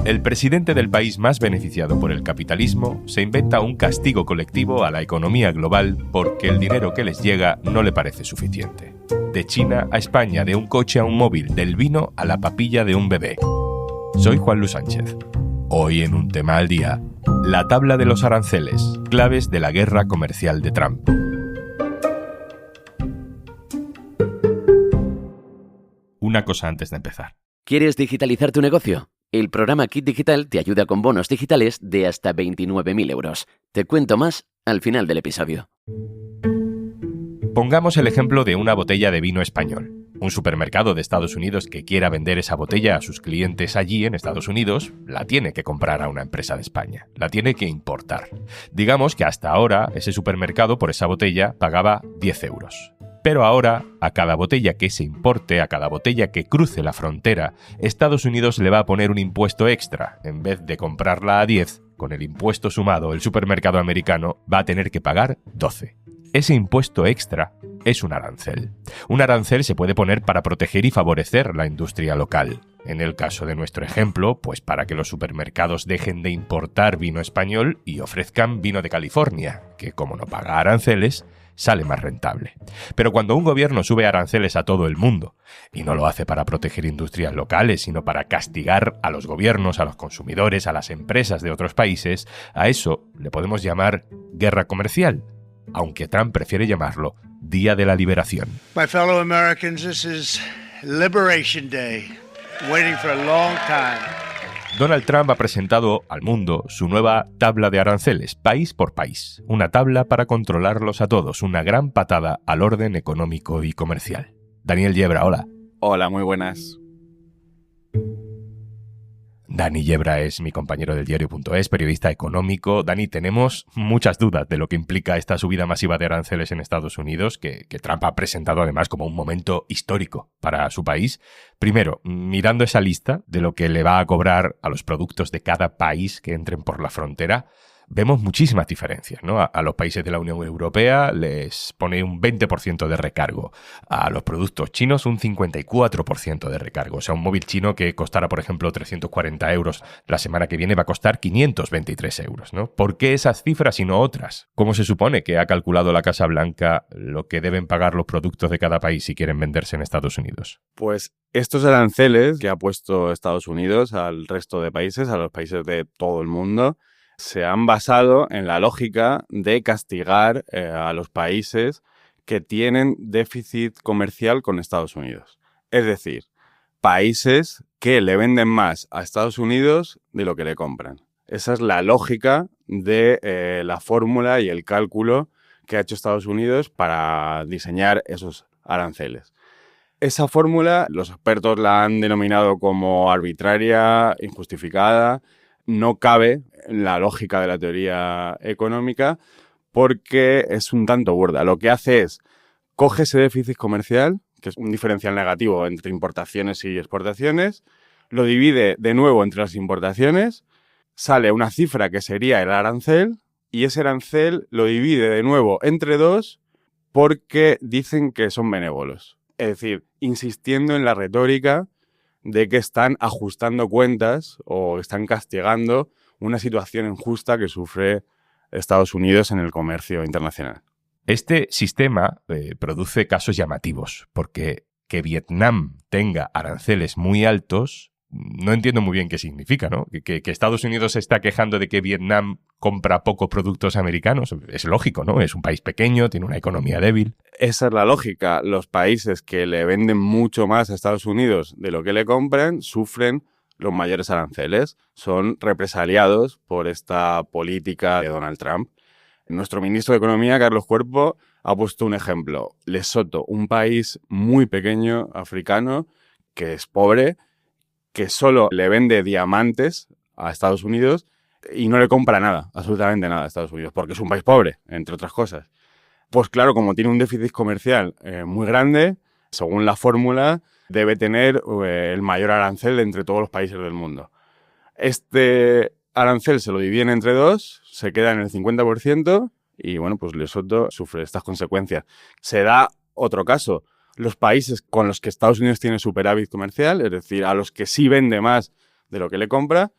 El presidente del país más beneficiado por el capitalismo se inventa un castigo colectivo a la economía global porque el dinero que les llega no le parece suficiente. De China a España, de un coche a un móvil, del vino a la papilla de un bebé. Soy Juan Luis Sánchez. Hoy en Un Tema al Día, la tabla de los aranceles, claves de la guerra comercial de Trump. Una cosa antes de empezar. ¿Quieres digitalizar tu negocio? El programa Kit Digital te ayuda con bonos digitales de hasta 29.000 euros. Te cuento más al final del episodio. Pongamos el ejemplo de una botella de vino español. Un supermercado de Estados Unidos que quiera vender esa botella a sus clientes allí en Estados Unidos, la tiene que comprar a una empresa de España. La tiene que importar. Digamos que hasta ahora ese supermercado por esa botella pagaba 10 euros. Pero ahora, a cada botella que se importe, a cada botella que cruce la frontera, Estados Unidos le va a poner un impuesto extra. En vez de comprarla a 10, con el impuesto sumado, el supermercado americano va a tener que pagar 12. Ese impuesto extra es un arancel. Un arancel se puede poner para proteger y favorecer la industria local. En el caso de nuestro ejemplo, pues para que los supermercados dejen de importar vino español y ofrezcan vino de California, que como no paga aranceles, sale más rentable. Pero cuando un gobierno sube aranceles a todo el mundo, y no lo hace para proteger industrias locales, sino para castigar a los gobiernos, a los consumidores, a las empresas de otros países, a eso le podemos llamar guerra comercial, aunque Trump prefiere llamarlo Día de la Liberación. My fellow Americans, this is Liberation Day. Waiting for a long time. Donald Trump ha presentado al mundo su nueva tabla de aranceles, país por país. Una tabla para controlarlos a todos, una gran patada al orden económico y comercial. Daniel Yebra, hola. Hola, muy buenas. Dani Yebra es mi compañero del diario.es, periodista económico. Dani, tenemos muchas dudas de lo que implica esta subida masiva de aranceles en Estados Unidos, que Trump ha presentado además como un momento histórico para su país. Primero, mirando esa lista de lo que le va a cobrar a los productos de cada país que entren por la frontera, vemos muchísimas diferencias, ¿no? A los países de la Unión Europea les pone un 20% de recargo. A los productos chinos un 54% de recargo. O sea, un móvil chino que costara, por ejemplo, 340 euros la semana que viene va a costar 523 euros, ¿no? ¿Por qué esas cifras y no otras? ¿Cómo se supone que ha calculado la Casa Blanca lo que deben pagar los productos de cada país si quieren venderse en Estados Unidos? Pues estos aranceles que ha puesto Estados Unidos al resto de países, a los países de todo el mundo, se han basado en la lógica de castigar a los países que tienen déficit comercial con Estados Unidos. Es decir, países que le venden más a Estados Unidos de lo que le compran. Esa es la lógica de la fórmula y el cálculo que ha hecho Estados Unidos para diseñar esos aranceles. Esa fórmula, los expertos la han denominado como arbitraria, injustificada. No cabe en la lógica de la teoría económica porque es un tanto burda. Lo que hace es, coge ese déficit comercial, que es un diferencial negativo entre importaciones y exportaciones, lo divide de nuevo entre las importaciones, sale una cifra que sería el arancel y ese arancel lo divide de nuevo entre dos porque dicen que son benévolos. Es decir, insistiendo en la retórica de que están ajustando cuentas o están castigando una situación injusta que sufre Estados Unidos en el comercio internacional. Este sistema produce casos llamativos, porque que Vietnam tenga aranceles muy altos, no entiendo muy bien qué significa, ¿no? Que Estados Unidos se está quejando de que Vietnam compra pocos productos americanos. Es lógico, ¿no? Es un país pequeño, tiene una economía débil. Esa es la lógica. Los países que le venden mucho más a Estados Unidos de lo que le compran sufren los mayores aranceles. Son represaliados por esta política de Donald Trump. Nuestro ministro de Economía, Carlos Cuerpo, ha puesto un ejemplo. Lesoto, un país muy pequeño, africano, que es pobre, que solo le vende diamantes a Estados Unidos y no le compra nada, absolutamente nada a Estados Unidos, porque es un país pobre, entre otras cosas. Pues claro, como tiene un déficit comercial muy grande, según la fórmula, debe tener el mayor arancel entre todos los países del mundo. Este arancel se lo dividen entre dos, se queda en el 50% y bueno, pues Lesoto sufre estas consecuencias. Se da otro caso. Los países con los que Estados Unidos tiene superávit comercial, es decir, a los que sí vende más de lo que le compra,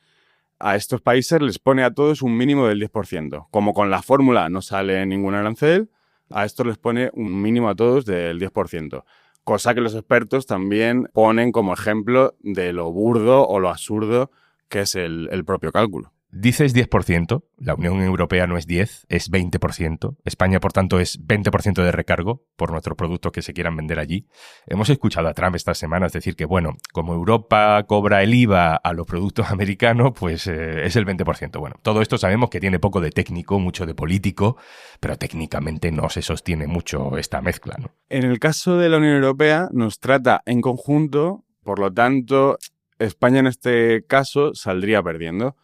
a estos países les pone a todos un mínimo del 10%. Como con la fórmula no sale ningún arancel, a estos les pone un mínimo a todos del 10%. Cosa que los expertos también ponen como ejemplo de lo burdo o lo absurdo que es el propio cálculo. Dices 10%, la Unión Europea no es 10, es 20%. España, por tanto, es 20% de recargo por nuestros productos que se quieran vender allí. Hemos escuchado a Trump estas semanas decir que, bueno, como Europa cobra el IVA a los productos americanos, pues es el 20%. Bueno, todo esto sabemos que tiene poco de técnico, mucho de político, pero técnicamente no se sostiene mucho esta mezcla, ¿no? En el caso de la Unión Europea nos trata en conjunto, por lo tanto, España en este caso saldría perdiendo.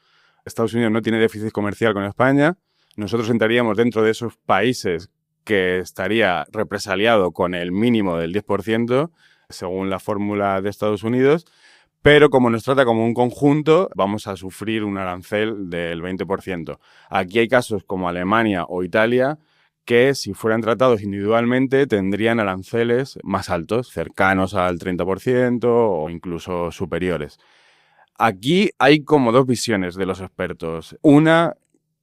Estados Unidos no tiene déficit comercial con España. Nosotros entraríamos dentro de esos países que estaría represaliado con el mínimo del 10%, según la fórmula de Estados Unidos, pero como nos trata como un conjunto, vamos a sufrir un arancel del 20%. Aquí hay casos como Alemania o Italia que, si fueran tratados individualmente, tendrían aranceles más altos, cercanos al 30% o incluso superiores. Aquí hay como dos visiones de los expertos. Una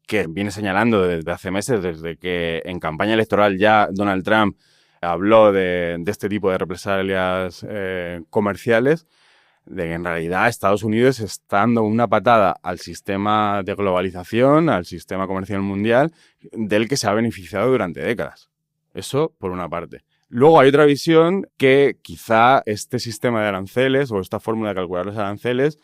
que viene señalando desde hace meses, desde que en campaña electoral ya Donald Trump habló de este tipo de represalias comerciales, de que en realidad Estados Unidos está dando una patada al sistema de globalización, al sistema comercial mundial, del que se ha beneficiado durante décadas. Eso por una parte. Luego hay otra visión que quizá este sistema de aranceles o esta fórmula de calcular los aranceles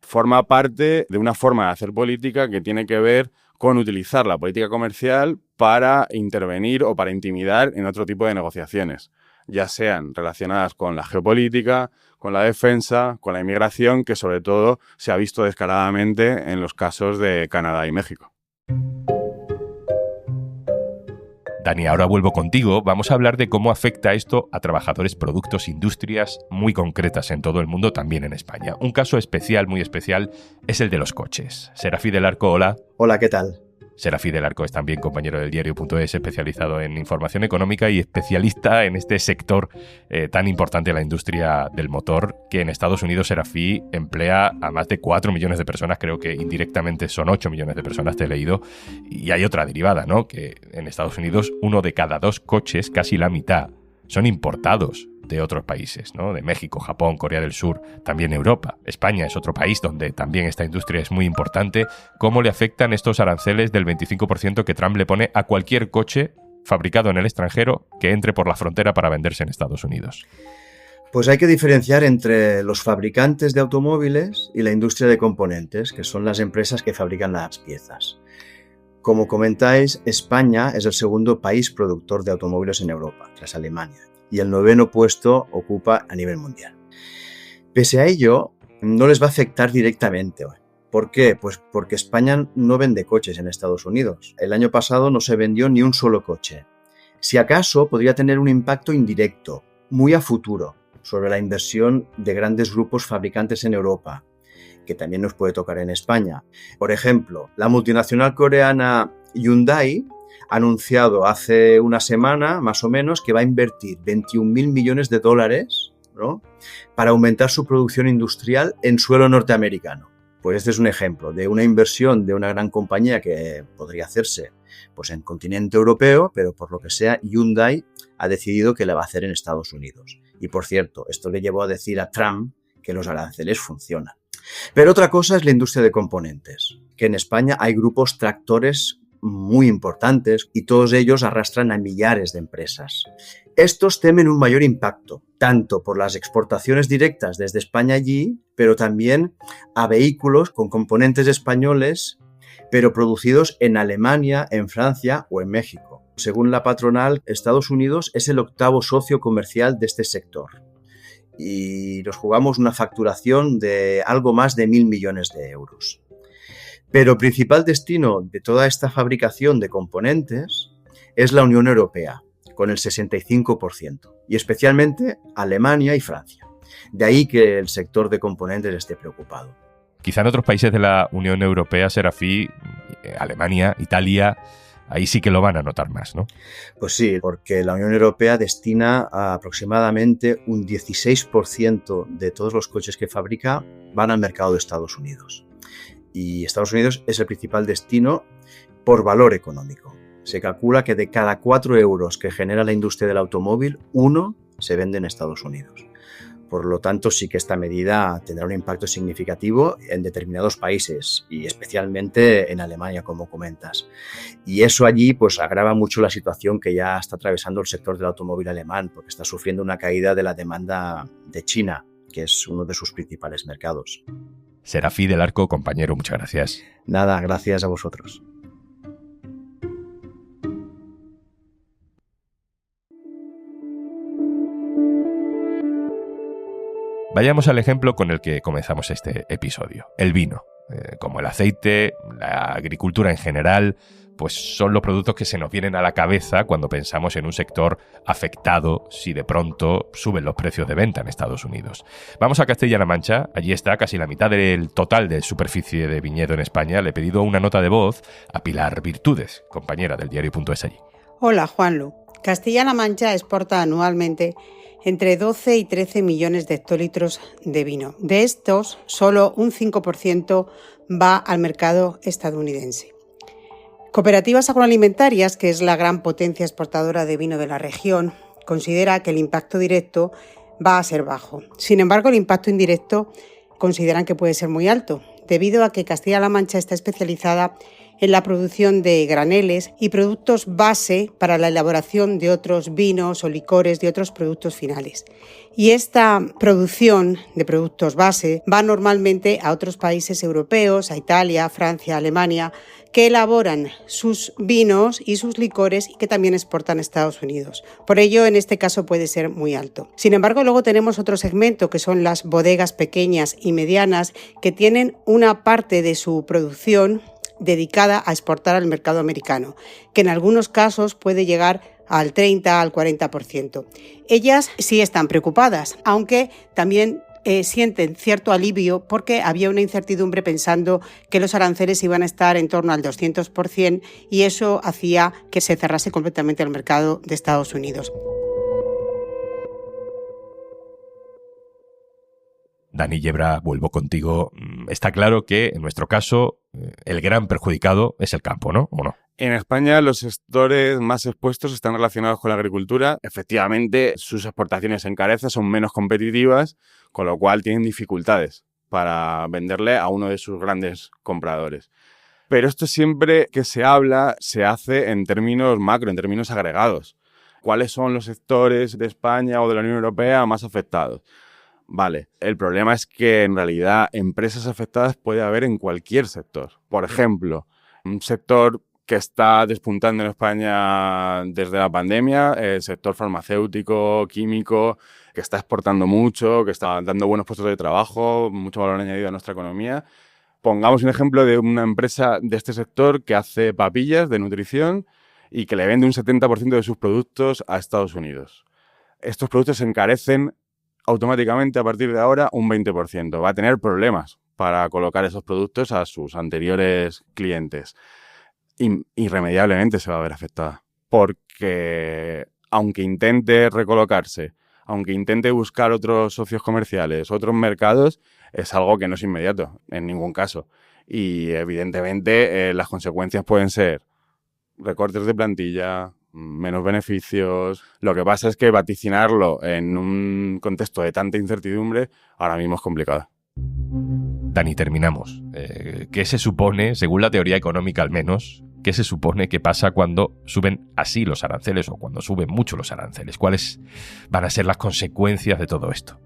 forma parte de una forma de hacer política que tiene que ver con utilizar la política comercial para intervenir o para intimidar en otro tipo de negociaciones, ya sean relacionadas con la geopolítica, con la defensa, con la inmigración, que sobre todo se ha visto descaradamente en los casos de Canadá y México. Dani, ahora vuelvo contigo. Vamos a hablar de cómo afecta esto a trabajadores, productos, industrias muy concretas en todo el mundo, también en España. Un caso especial, muy especial, es el de los coches. Serafí del Arco, hola. Hola, ¿qué tal? Serafí del Arco es también compañero del diario.es, especializado en información económica y especialista en este sector tan importante de la industria del motor, que en Estados Unidos Serafí emplea a más de 4 millones de personas, creo que indirectamente son 8 millones de personas, te he leído, y hay otra derivada, ¿no? Que en Estados Unidos 1 de cada 2 coches, casi la mitad, son importados de otros países, ¿no? De México, Japón, Corea del Sur, también Europa. España es otro país donde también esta industria es muy importante. ¿Cómo le afectan estos aranceles del 25% que Trump le pone a cualquier coche fabricado en el extranjero que entre por la frontera para venderse en Estados Unidos? Pues hay que diferenciar entre los fabricantes de automóviles y la industria de componentes, que son las empresas que fabrican las piezas. Como comentáis, España es el segundo país productor de automóviles en Europa, tras Alemania, y el 9º puesto ocupa a nivel mundial. Pese a ello, no les va a afectar directamente. ¿Por qué? Pues porque España no vende coches en Estados Unidos. El año pasado no se vendió ni un solo coche. Si acaso, podría tener un impacto indirecto, muy a futuro, sobre la inversión de grandes grupos fabricantes en Europa, que también nos puede tocar en España. Por ejemplo, la multinacional coreana Hyundai ha anunciado hace una semana, más o menos, que va a invertir 21.000 millones de dólares, ¿no?, para aumentar su producción industrial en suelo norteamericano. Pues este es un ejemplo de una inversión de una gran compañía que podría hacerse pues en continente europeo, pero por lo que sea, Hyundai ha decidido que la va a hacer en Estados Unidos. Y por cierto, esto le llevó a decir a Trump que los aranceles funcionan. Pero otra cosa es la industria de componentes, que en España hay grupos tractores muy importantes y todos ellos arrastran a millares de empresas. Estos temen un mayor impacto, tanto por las exportaciones directas desde España allí, pero también a vehículos con componentes españoles, pero producidos en Alemania, en Francia o en México. Según la patronal, Estados Unidos es el 8º socio comercial de este sector y nos jugamos una facturación de algo más de 1.000 millones de euros. Pero el principal destino de toda esta fabricación de componentes es la Unión Europea, con el 65%, y especialmente Alemania y Francia. De ahí que el sector de componentes esté preocupado. Quizá en otros países de la Unión Europea, Serafí, Alemania, Italia, ahí sí que lo van a notar más, ¿no? Pues sí, porque la Unión Europea destina a aproximadamente un 16% de todos los coches que fabrica van al mercado de Estados Unidos. Y Estados Unidos es el principal destino por valor económico. Se calcula que de cada 4 euros que genera la industria del automóvil, 1 se vende en Estados Unidos. Por lo tanto, sí que esta medida tendrá un impacto significativo en determinados países y especialmente en Alemania, como comentas. Y eso allí pues agrava mucho la situación que ya está atravesando el sector del automóvil alemán, porque está sufriendo una caída de la demanda de China, que es uno de sus principales mercados. Serafí del Arco, compañero, muchas gracias. Nada, gracias a vosotros. Vayamos al ejemplo con el que comenzamos este episodio, el vino. Como el aceite, la agricultura en general, pues son los productos que se nos vienen a la cabeza cuando pensamos en un sector afectado si de pronto suben los precios de venta en Estados Unidos. Vamos a Castilla-La Mancha, allí está casi la mitad del total de superficie de viñedo en España. Le he pedido una nota de voz a Pilar Virtudes, compañera del diario.es allí. Hola, Juanlu. Castilla-La Mancha exporta anualmente entre 12 y 13 millones de hectolitros de vino. De estos, solo un 5% va al mercado estadounidense. Cooperativas Agroalimentarias, que es la gran potencia exportadora de vino de la región, considera que el impacto directo va a ser bajo. Sin embargo, el impacto indirecto consideran que puede ser muy alto, debido a que Castilla-La Mancha está especializada en la producción de graneles y productos base para la elaboración de otros vinos o licores de otros productos finales. Y esta producción de productos base va normalmente a otros países europeos, a Italia, Francia, Alemania, que elaboran sus vinos y sus licores y que también exportan a Estados Unidos. Por ello, en este caso puede ser muy alto. Sin embargo, luego tenemos otro segmento que son las bodegas pequeñas y medianas que tienen una parte de su producción dedicada a exportar al mercado americano, que en algunos casos puede llegar al 30, al 40%. Ellas sí están preocupadas, aunque también sienten cierto alivio porque había una incertidumbre pensando que los aranceles iban a estar en torno al 200% y eso hacía que se cerrase completamente el mercado de Estados Unidos. Dani Yebra, vuelvo contigo. Está claro que, en nuestro caso, el gran perjudicado es el campo, ¿no? ¿O no? En España los sectores más expuestos están relacionados con la agricultura. Efectivamente, sus exportaciones se encarecen, son menos competitivas, con lo cual tienen dificultades para venderle a uno de sus grandes compradores. Pero esto siempre que se habla se hace en términos macro, en términos agregados. ¿Cuáles son los sectores de España o de la Unión Europea más afectados? Vale, el problema es que en realidad empresas afectadas puede haber en cualquier sector. Por ejemplo, un sector que está despuntando en España desde la pandemia, el sector farmacéutico, químico, que está exportando mucho, que está dando buenos puestos de trabajo, mucho valor añadido a nuestra economía. Pongamos un ejemplo de una empresa de este sector que hace papillas de nutrición y que le vende un 70% de sus productos a Estados Unidos. Estos productos se encarecen automáticamente a partir de ahora un 20%. Va a tener problemas para colocar esos productos a sus anteriores clientes. Irremediablemente se va a ver afectada. Porque aunque intente recolocarse, aunque intente buscar otros socios comerciales, otros mercados, es algo que no es inmediato, en ningún caso. Y evidentemente las consecuencias pueden ser recortes de plantilla, menos beneficios. Lo que pasa es que vaticinarlo en un contexto de tanta incertidumbre ahora mismo es complicado. Dani, terminamos. ¿Qué se supone, según la teoría económica al menos, qué se supone que pasa cuando suben así los aranceles o cuando suben mucho los aranceles? ¿Cuáles van a ser las consecuencias de todo esto?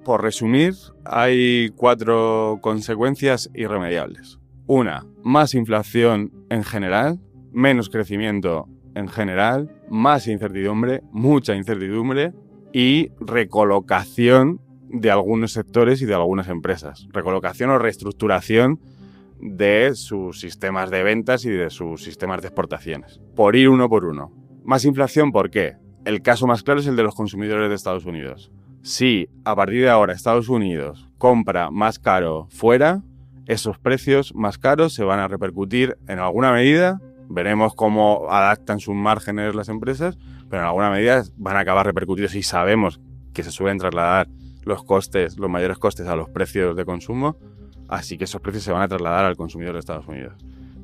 Por resumir, hay 4 consecuencias irremediables. 1, más inflación en general, menos crecimiento en general, más incertidumbre, mucha incertidumbre y recolocación de algunos sectores y de algunas empresas. Recolocación o reestructuración de sus sistemas de ventas y de sus sistemas de exportaciones. Por ir uno por uno. Más inflación, ¿por qué? El caso más claro es el de los consumidores de Estados Unidos. Si a partir de ahora Estados Unidos compra más caro fuera, esos precios más caros se van a repercutir en alguna medida Veremos cómo adaptan sus márgenes las empresas, pero en alguna medida van a acabar repercutidos y sabemos que se suelen trasladar los mayores costes a los precios de consumo, así que esos precios se van a trasladar al consumidor de Estados Unidos.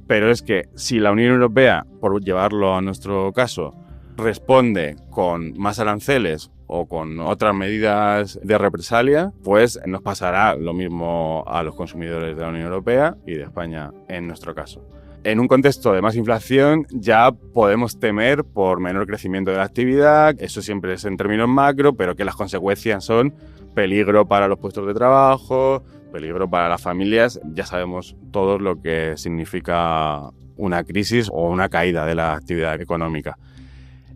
Pero es que si la Unión Europea, por llevarlo a nuestro caso, responde con más aranceles o con otras medidas de represalia, pues nos pasará lo mismo a los consumidores de la Unión Europea y de España en nuestro caso. En un contexto de más inflación ya podemos temer por menor crecimiento de la actividad, eso siempre es en términos macro, pero que las consecuencias son peligro para los puestos de trabajo, peligro para las familias. Ya sabemos todos lo que significa una crisis o una caída de la actividad económica.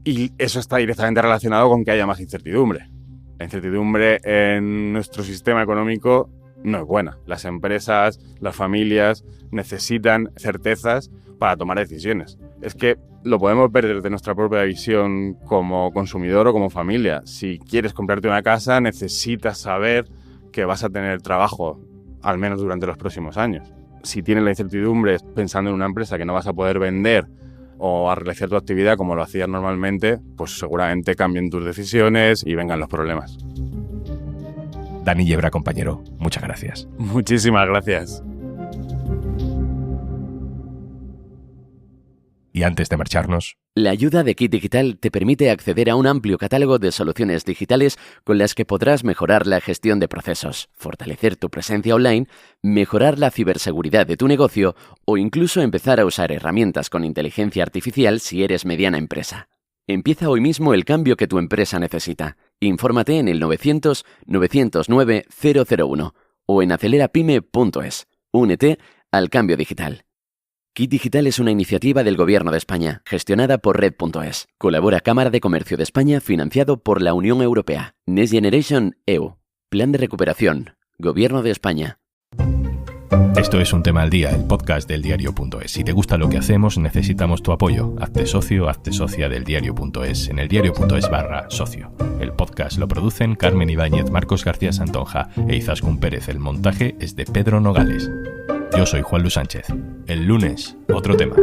Y eso está directamente relacionado con que haya más incertidumbre. La incertidumbre en nuestro sistema económico no es buena. Las empresas, las familias necesitan certezas para tomar decisiones. Es que lo podemos ver desde nuestra propia visión como consumidor o como familia. Si quieres comprarte una casa, necesitas saber que vas a tener trabajo, al menos durante los próximos años. Si tienes la incertidumbre pensando en una empresa que no vas a poder vender o a realizar tu actividad como lo hacías normalmente, pues seguramente cambien tus decisiones y vengan los problemas. Dani Yebra, compañero, muchas gracias. Muchísimas gracias. Y antes de marcharnos... La ayuda de Kit Digital te permite acceder a un amplio catálogo de soluciones digitales con las que podrás mejorar la gestión de procesos, fortalecer tu presencia online, mejorar la ciberseguridad de tu negocio o incluso empezar a usar herramientas con inteligencia artificial si eres mediana empresa. Empieza hoy mismo el cambio que tu empresa necesita. Infórmate en el 900-909-001 o en acelerapyme.es. Únete al cambio digital. Kit Digital es una iniciativa del Gobierno de España, gestionada por Red.es. Colabora Cámara de Comercio de España, financiado por la Unión Europea. Next Generation EU. Plan de recuperación. Gobierno de España. Esto es Un Tema al Día, el podcast del diario.es. Si te gusta lo que hacemos, necesitamos tu apoyo. Hazte socio, hazte socia del diario.es en el diario.es/socio. El podcast lo producen Carmen Ibáñez, Marcos García Santonja e Izaskun Pérez. El montaje es de Pedro Nogales. Yo soy Juan Luis Sánchez. El lunes, otro tema.